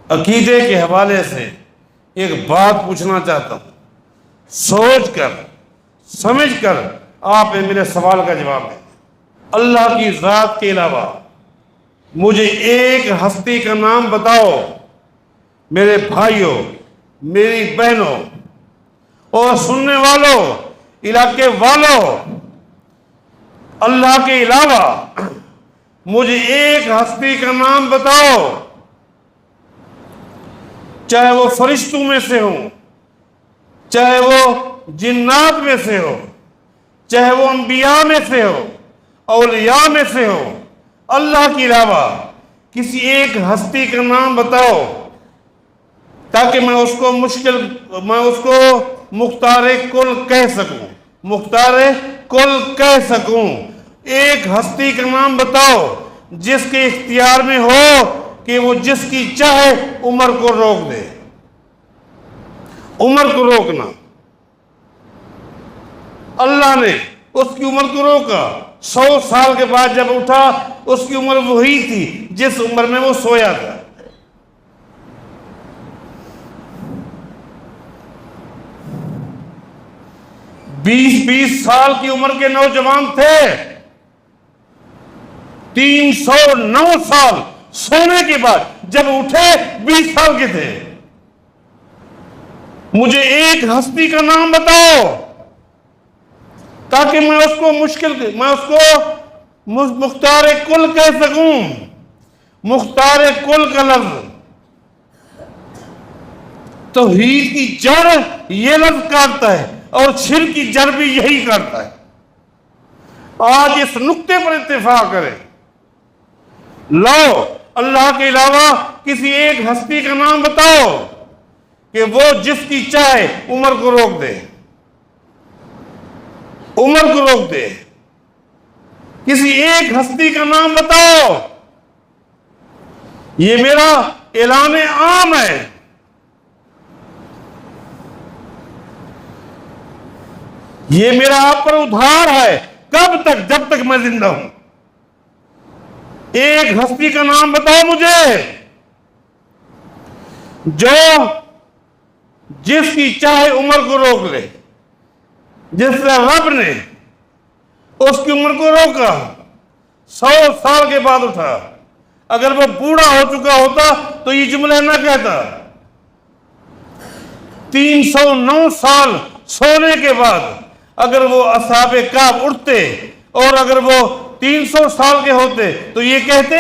عقیدے کے حوالے سے ایک بات پوچھنا چاہتا ہوں، سوچ کر سمجھ کر آپ میرے سوال کا جواب دیں۔ اللہ کی ذات کے علاوہ مجھے ایک ہستی کا نام بتاؤ، میرے بھائیوں، میری بہنوں اور سننے والوں، علاقے والوں، اللہ کے علاوہ مجھے ایک ہستی کا نام بتاؤ، چاہے وہ فرشتوں میں سے ہو، چاہے وہ جنات میں سے ہو، چاہے وہ انبیاء میں سے ہو، اولیاء میں سے ہو، اللہ کے علاوہ کسی ایک ہستی کا نام بتاؤ تاکہ میں اس کو مختار کل کہہ سکوں، مختار کل کہہ سکوں۔ ایک ہستی کا نام بتاؤ جس کے اختیار میں ہو کہ وہ جس کی چاہے عمر کو روک دے، عمر کو روکنا۔ اللہ نے اس کی عمر کو روکا، 100 سال کے بعد جب اٹھا اس کی عمر وہی تھی جس عمر میں وہ سویا تھا۔ 20 سال کی عمر کے نوجوان تھے، 309 سال سونے کے بعد جب اٹھے 20 سال کے تھے۔ مجھے ایک ہستی کا نام بتاؤ تاکہ میں اس کو مختار کل کہہ سکوں۔ مختار کل کا لفظ توحید کی جڑ یہ لفظ کاٹتا ہے اور شرک کی جڑ بھی یہی کاٹتا ہے۔ آج اس نقطے پر اتفاق کریں، لو اللہ کے علاوہ کسی ایک ہستی کا نام بتاؤ کہ وہ جس کی چاہے عمر کو روک دے، عمر کو روک دے۔ کسی ایک ہستی کا نام بتاؤ۔ یہ میرا اعلان عام ہے۔ یہ میرا آپ پر ادھار ہے۔ کب تک؟ جب تک میں زندہ ہوں۔ ایک ہستی کا نام بتاؤ مجھے جو جس کی چاہے عمر کو روک لے۔ جس طرح رب نے اس کی عمر کو روکا، 100 سال کے بعد اٹھا۔ اگر وہ بوڑھا ہو چکا ہوتا تو یہ جملہ نہ کہتا۔ 309 سال سونے کے بعد اگر وہ اصحاب کہف اٹھتے اور اگر وہ 300 سال کے ہوتے تو یہ کہتے